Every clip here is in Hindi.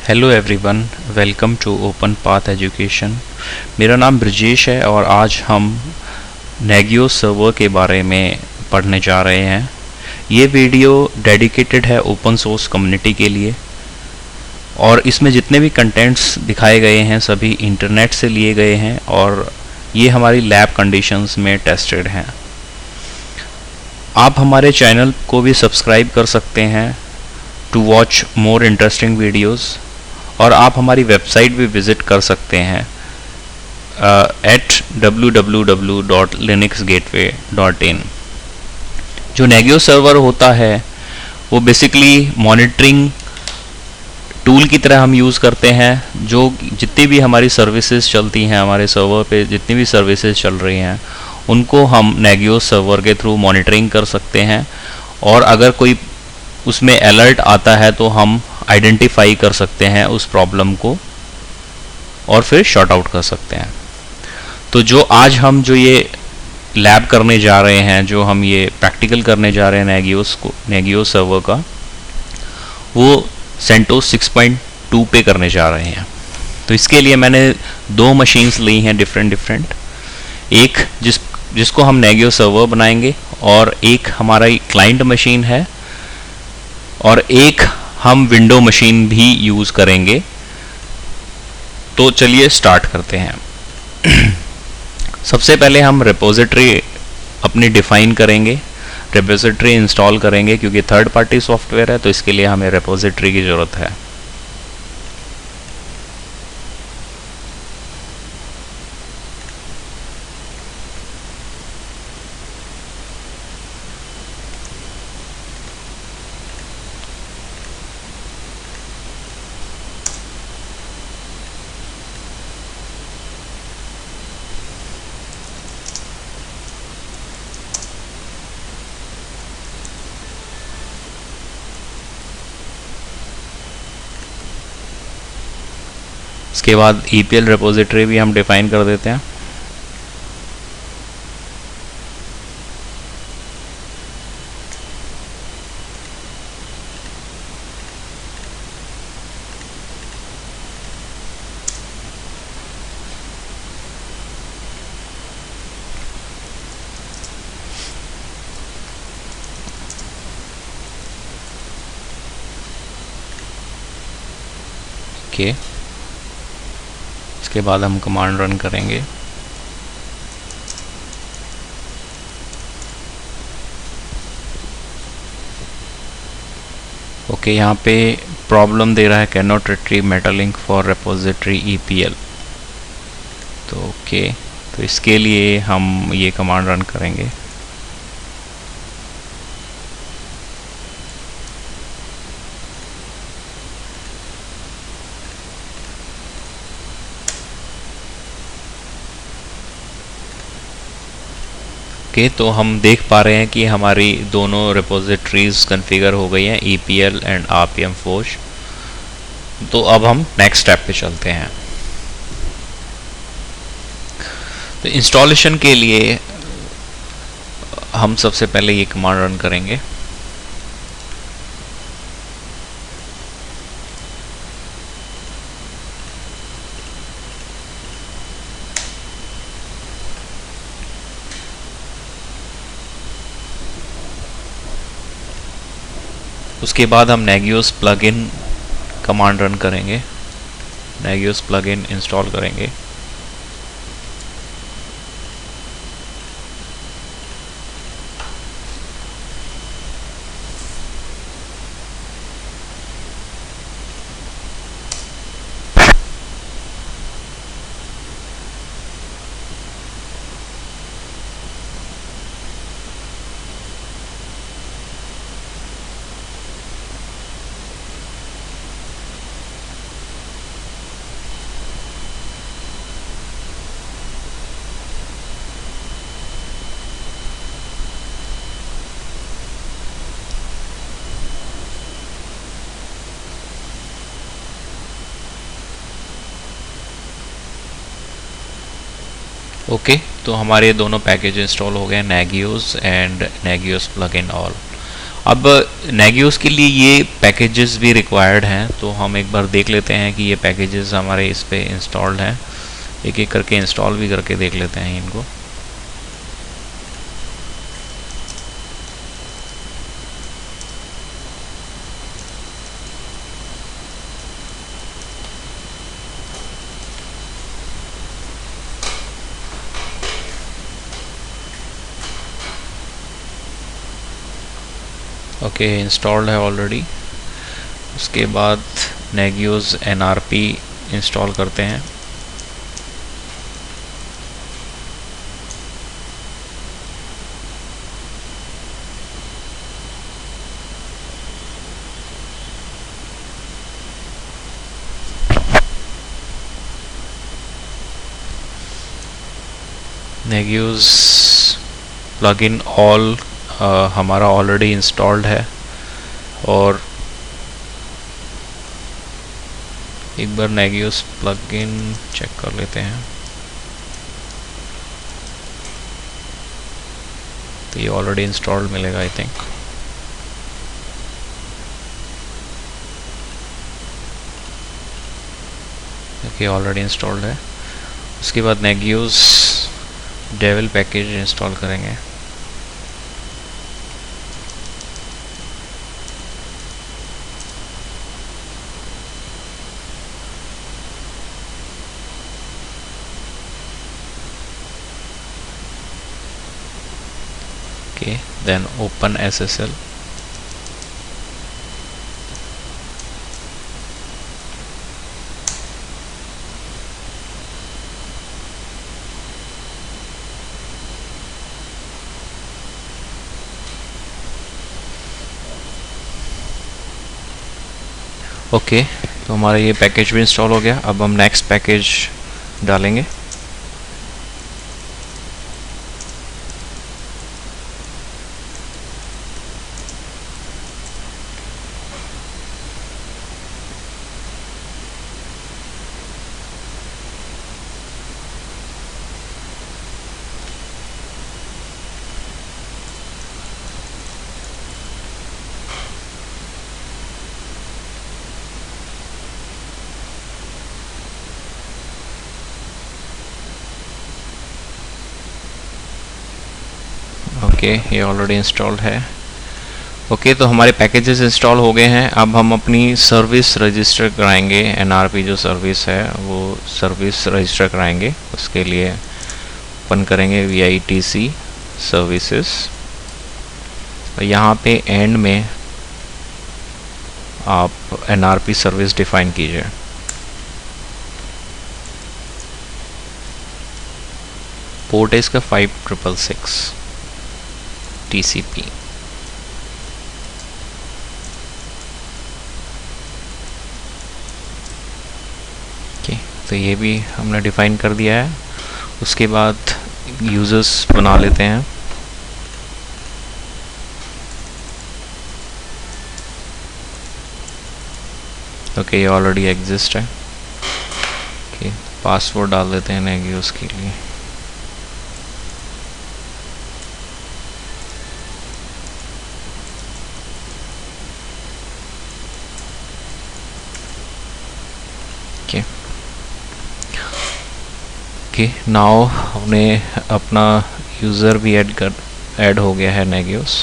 Hello everyone, welcome to open path education. मेरा नाम ब्रजेश है और आज हम नेगियो सर्वर के बारे में पढ़ने जा रहे हैं। ये वीडियो डेडिकेटेड है ओपन सोर्स कम्युनिटी के लिए और इसमें जितने भी कंटेंट्स दिखाए गए हैं सभी इंटरनेट से लिए गए हैं और ये हमारी लैब कंडीशंस में टेस्टेड हैं। आप हमारे चैनल को भी सब्सक्राइब कर सकते हैं to watch more interesting videos और आप हमारी वेबसाइट भी विज़िट कर सकते हैं at www.linuxgateway.in। जो नेगियो सर्वर होता है वो बेसिकली मॉनिटरिंग टूल की तरह हम यूज़ करते हैं। जो जितनी भी हमारी सर्विसेज चलती हैं, हमारे सर्वर पे जितनी भी सर्विसेज चल रही हैं उनको हम नेगियो सर्वर के थ्रू मॉनिटरिंग कर सकते हैं और अगर कोई उसमें अलर्ट आता है तो हम आइडेंटिफाई कर सकते हैं उस प्रॉब्लम को और फिर शॉर्ट आउट कर सकते हैं। तो जो आज हम जो ये लैब करने जा रहे हैं, जो हम ये प्रैक्टिकल करने जा रहे हैं नेगियो सर्वर का, वो सेंटोस 6.2 पे करने जा रहे हैं। तो इसके लिए मैंने दो मशीन्स ली हैं डिफरेंट। एक जिसको हम नेगियो सर्वर बनाएंगे और एक हमारा क्लाइंट मशीन है और एक हम विंडो मशीन भी यूज़ करेंगे। तो चलिए स्टार्ट करते हैं। सबसे पहले हम रिपोजिटरी अपनी डिफ़ाइन करेंगे, रिपोजिटरी इंस्टॉल करेंगे क्योंकि थर्ड पार्टी सॉफ्टवेयर है तो इसके लिए हमें रिपोजिटरी की ज़रूरत है। इसके बाद EPL रिपोजिटरी भी हम डिफाइन कर देते हैं। ओके, इसके बाद हम कमांड रन करेंगे। ओके, यहाँ पे प्रॉब्लम दे रहा है can not retrieve Meta link for repository EPL। तो ओके, तो इसके लिए हम ये कमांड रन करेंगे। तो हम देख पा रहे हैं कि हमारी दोनों रिपोजिटरीज कॉन्फ़िगर हो गई हैं, EPL एंड RPM फोर्ज। तो अब हम नेक्स्ट स्टेप पे चलते हैं। तो इंस्टॉलेशन के लिए हम सबसे पहले ये कमांड रन करेंगे। उसके बाद हम नेगियोस प्लगइन कमांड रन करेंगे, नेगियोस प्लगइन इंस्टॉल करेंगे। ओके, तो हमारे दोनों पैकेज इंस्टॉल हो गए, नेगियोस एंड नेगियोस प्लगइन ऑल। अब नेगियोस के लिए ये पैकेजेस भी रिक्वायर्ड हैं, तो हम एक बार देख लेते हैं कि ये पैकेजेस हमारे इस पे इंस्टॉल्ड हैं। एक एक करके इंस्टॉल भी करके देख लेते हैं इनको। ओके, इंस्टॉल्ड है ऑलरेडी। उसके बाद नेगियोस NRP इंस्टॉल करते हैं। नेगियोस प्लगइन ऑल हमारा ऑलरेडी इंस्टॉल्ड है, और एक बार नेगियोस प्लगइन चेक कर लेते हैं। तो ये ऑलरेडी इंस्टॉल्ड मिलेगा I think. Okay, already installed है। उसके बाद नेगियोस डेविल पैकेज इंस्टॉल करेंगे। Okay, then open SSL. Okay, तो हमारा ये पैकेज भी इंस्टॉल हो गया। अब हम नेक्स्ट पैकेज डालेंगे। ओके, ये ऑलरेडी इंस्टॉल्ड है। ओके, तो हमारे पैकेजेस इंस्टॉल हो गए हैं। अब हम अपनी सर्विस रजिस्टर कराएंगे। NRP जो सर्विस है वो सर्विस रजिस्टर कराएंगे। उसके लिए ओपन करेंगे VITC सर्विसेज, और यहाँ पे एंड में आप NRP सर्विस डिफाइन कीजिए। पोर्ट है इसका 5666 TCP। तो ये भी हमने डिफाइन कर दिया है। उसके बाद यूजर्स बना लेते हैं। ओके, ये ऑलरेडी एग्जिस्ट है। ओके, पासवर्ड डाल देते हैं नेगियोस के लिए। नाउ हमने अपना यूज़र भी ऐड हो गया है नेगियोस।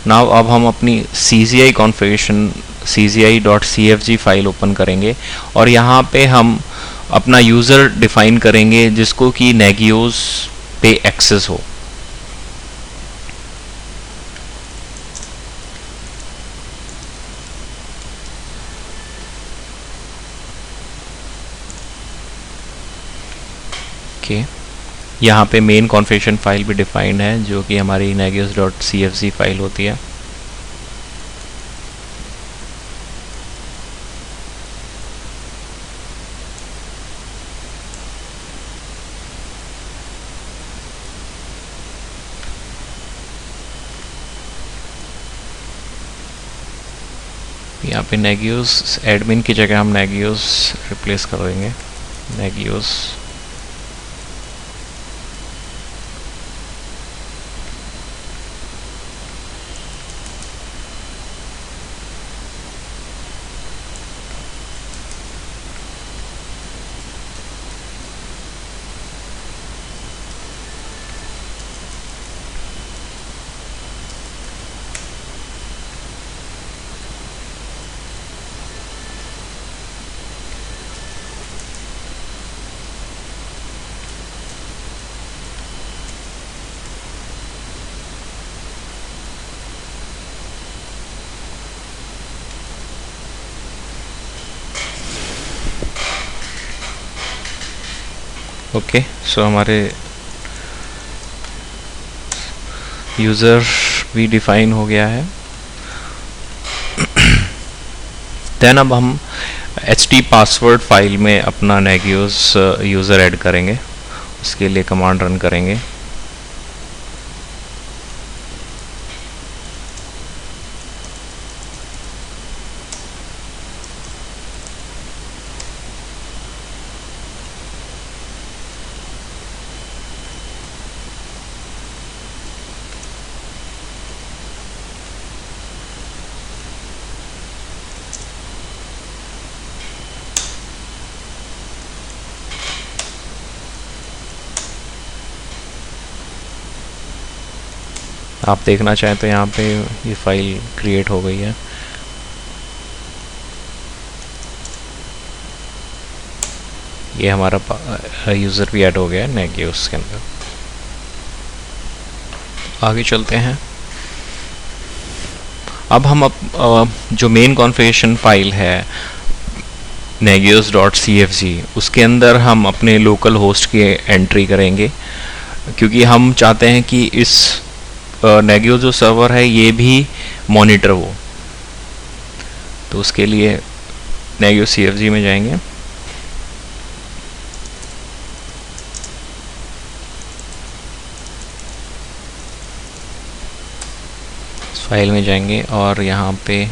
नाउ अब हम अपनी CGI configuration CGI.cfg file open करेंगे, और यहाँ पे हम अपना यूज़र डिफाइन करेंगे जिसको कि नेगियोस पे एक्सेस हो। यहाँ पे मेन कॉन्फ़िगरेशन फाइल भी डिफाइंड है, जो कि हमारी negios.cfg फाइल होती है। यहाँ पे नेगियोस एडमिन की जगह हम नेगियोस रिप्लेस कर देंगे। नेगियोस ओके, सो हमारे यूज़र भी डिफाइन हो गया है। देन अब हम HT पासवर्ड फाइल में अपना नेगियोस यूज़र ऐड करेंगे। उसके लिए कमांड रन करेंगे। आप देखना चाहें तो यहाँ पे ये फाइल क्रिएट हो गई है। ये हमारा यूज़र भी ऐड हो गया है नेगियोस के अंदर। आगे चलते हैं। अब हम जो मेन कॉन्फ़िगरेशन फाइल है negios.cfg, उसके अंदर हम अपने लोकल होस्ट की एंट्री करेंगे, क्योंकि हम चाहते हैं कि इस नेगियोस जो सर्वर है ये भी मॉनिटर हो। तो उसके लिए नेगियोस CFG में जाएंगे। फाइल में जाएंगे और यहाँ पे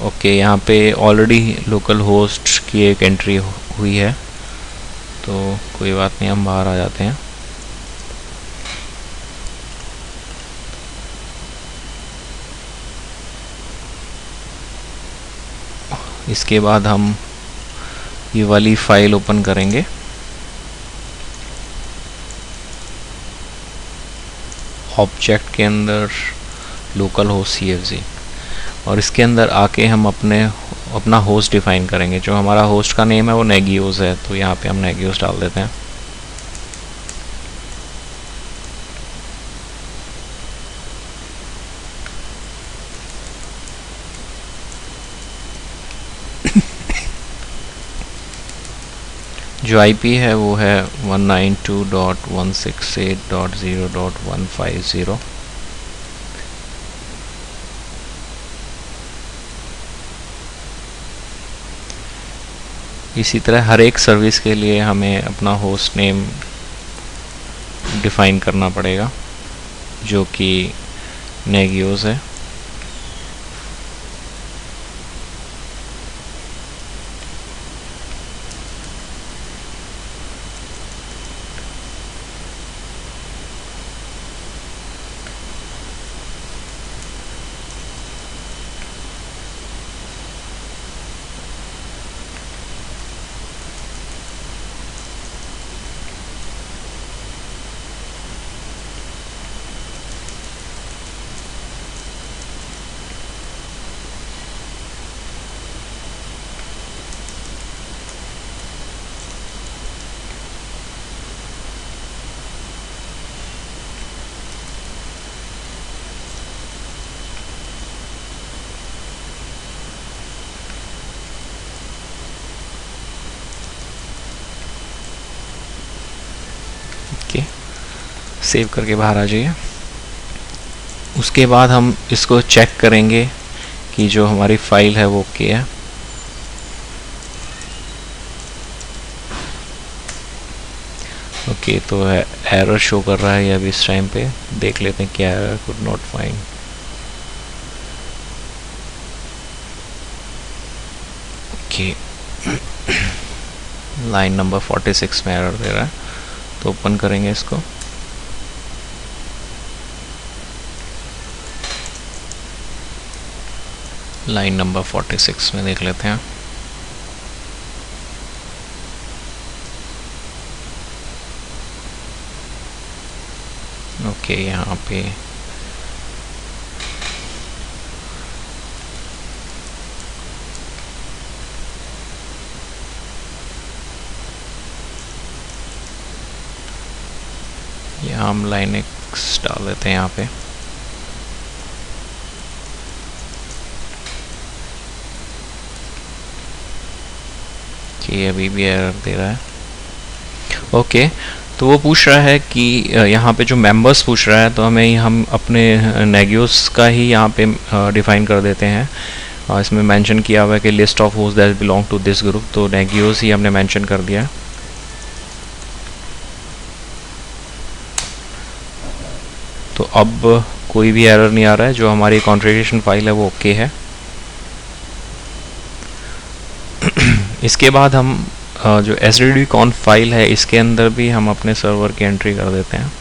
ओके, यहाँ पे ऑलरेडी लोकल होस्ट की एक एंट्री हुई है, तो कोई बात नहीं, हम बाहर आ जाते हैं। इसके बाद हम ये वाली फाइल ओपन करेंगे। ऑब्जेक्ट के अंदर लोकल होस्ट CFG, और इसके अंदर आके हम अपना होस्ट डिफाइन करेंगे। जो हमारा होस्ट का नेम है वो नेगियोस है, तो यहाँ पे हम नेगियोस डाल देते हैं। जो IP है वो है 192.168.0.150। इसी तरह हर एक सर्विस के लिए हमें अपना होस्ट नेम डिफाइन करना पड़ेगा, जो कि नेगियोस है। सेव करके बाहर आ जाइए। उसके बाद हम इसको चेक करेंगे कि जो हमारी फाइल है वो ओके है। ओके, तो एरर शो कर रहा है अभी इस टाइम पे। देख लेते हैं क्या है। Could not find. Okay, line number 46 में एरर दे रहा है, तो ओपन करेंगे इसको। लाइन नंबर 46 में देख लेते हैं। ओके, यहाँ पे यहाँ हम लाइनक्स डाल देते हैं यहाँ पे। कि अभी भी एरर दे रहा है। ओके, तो वो पूछ रहा है कि यहाँ पे जो मेंबर्स पूछ रहा है, तो हम अपने नेगियोस का ही यहाँ पे डिफाइन कर देते हैं। इसमें मेंशन किया हुआ है कि list of host that belong to this group, तो नेगियोस ही हमने मेंशन कर दिया। तो अब कोई भी एरर नहीं आ रहा है, जो हमारी कॉन्फ़िगरेशन फाइल है वो ओके है। इसके बाद हम जो sdbconf फाइल है, इसके अंदर भी हम अपने सर्वर की एंट्री कर देते हैं।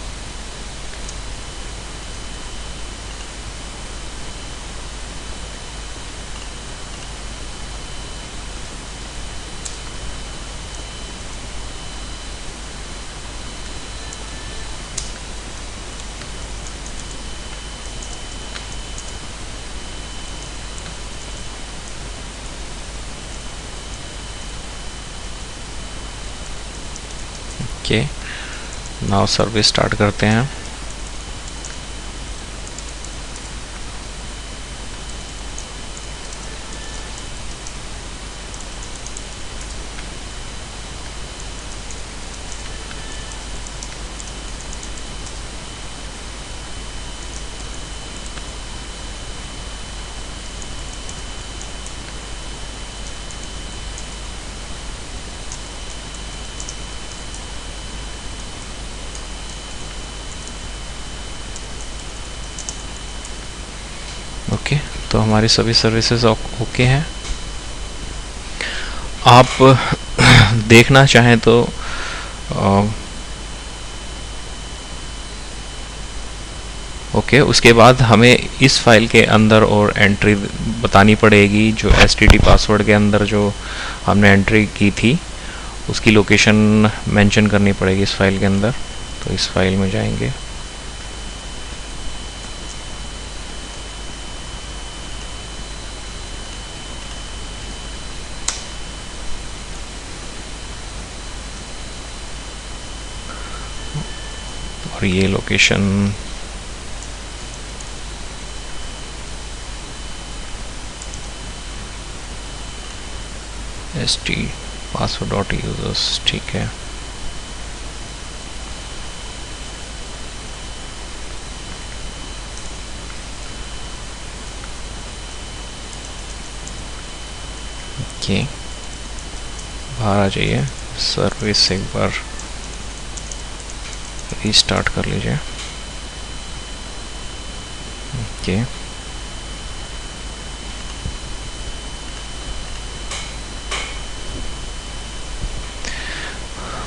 ओके, नाउ सर्विस स्टार्ट करते हैं। ओके, तो हमारी सभी सर्विसेज ओके हैं। आप देखना चाहें तो ओके, उसके बाद हमें इस फाइल के अंदर और एंट्री बतानी पड़ेगी। जो एसटीडी पासवर्ड के अंदर जो हमने एंट्री की थी, उसकी लोकेशन मेंशन करनी पड़ेगी इस फाइल के अंदर। तो इस फाइल में जाएंगे, और ये लोकेशन st password.users, ठीक है। ओके, बाहर आ जाइए, सर्विस एक बार रीस्टार्ट कर लीजिए। ओके,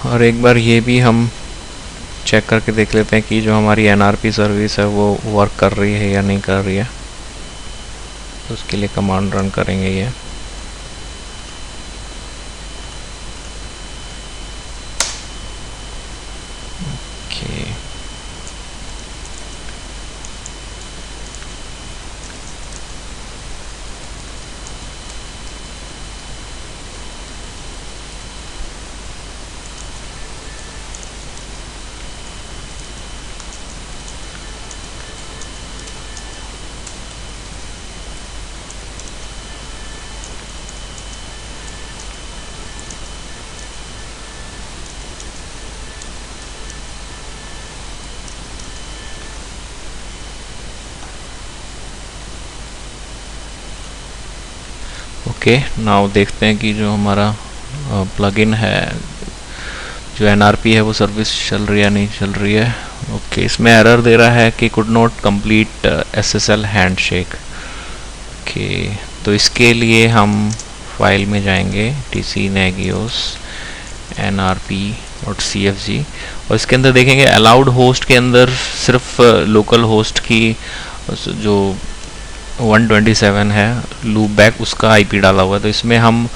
और एक बार ये भी हम चेक करके देख लेते हैं कि जो हमारी NRP सर्विस है वो वर्क कर रही है या नहीं कर रही है। तो उसके लिए कमांड रन करेंगे ये। ओके, ओके, नाउ देखते हैं कि जो हमारा प्लगइन है, जो NRP है, वो सर्विस चल रही है या नहीं चल रही है। ओके, इसमें एरर दे रहा है कि could not complete SSL handshake. Okay, तो इसके लिए हम फाइल में जाएंगे, tc nagios nrp.cfg, और इसके अंदर देखेंगे अलाउड होस्ट के अंदर सिर्फ लोकल होस्ट की जो 127 है लूप बैक, उसका IP डाला हुआ है। तो इसमें हम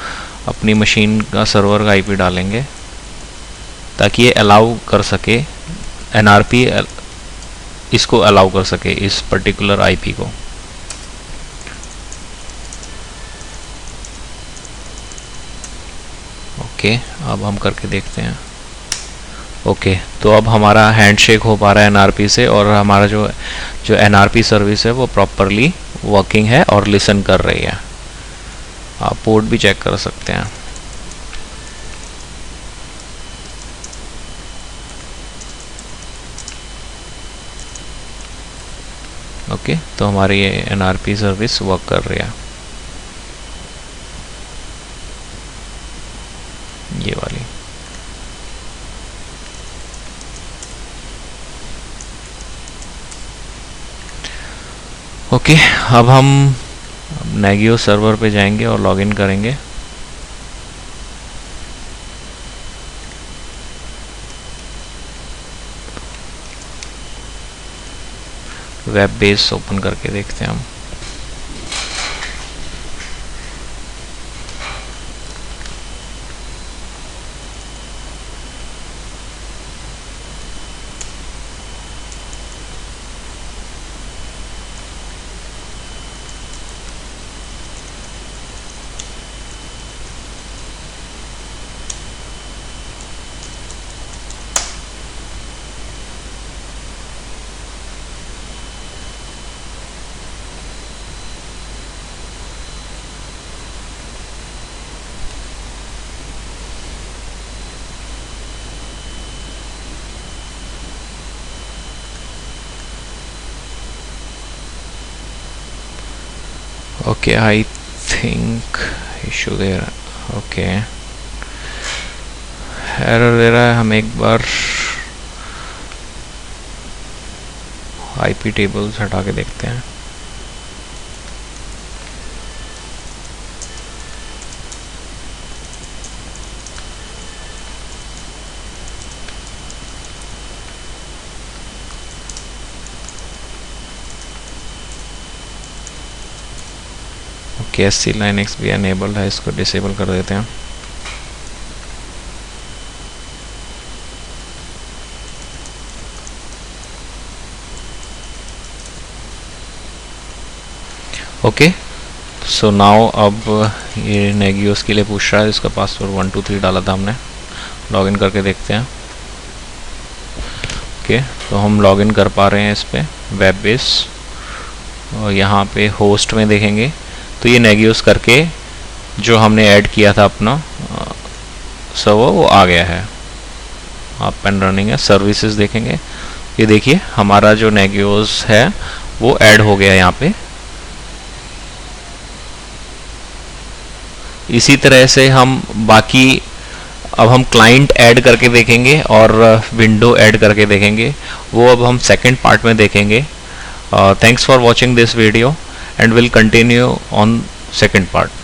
अपनी मशीन का सर्वर का IP डालेंगे ताकि ये अलाउ कर सके, NRP इसको अलाउ कर सके, इस पर्टिकुलर IP को। ओके, अब हम करके देखते हैं। ओके, तो अब हमारा हैंडशेक हो पा रहा है NRP से, और हमारा जो NRP सर्विस है वो प्रॉपरली वर्किंग है और लिसन कर रही है। आप पोर्ट भी चेक कर सकते हैं। ओके, तो हमारी ये NRP सर्विस वर्क कर रही है, ये वाली। ओके, अब हम Nagios सर्वर पे जाएंगे और लॉगिन करेंगे। वेब बेस ओपन करके देखते हैं हम। ओके, आई थिंक इशू दे रहा है। ओके, एरर दे रहा है। हम एक बार IP टेबल्स हटा के देखते हैं। SC Linux भी अनेबल है, इसको डिसेबल कर देते हैं। ओके, सो नाउ अब ये Nagios के लिए पूछ रहा है, इसका पासवर्ड 123 डाला था हमने। लॉगिन करके देखते हैं। ओके, तो हम लॉगिन कर पा रहे हैं इस पे वेब बेस, और यहाँ पे होस्ट में देखेंगे तो ये Nagios करके जो हमने ऐड किया था अपना सर्वर, वो आ गया है, अप एंड रनिंग है। सर्विसेज देखेंगे, ये देखिए हमारा जो Nagios है वो ऐड हो गया यहाँ पे। इसी तरह से हम बाकी, अब हम क्लाइंट ऐड करके देखेंगे और विंडो ऐड करके देखेंगे, वो अब हम सेकंड पार्ट में देखेंगे। Thanks for watching this video and we'll continue on second part.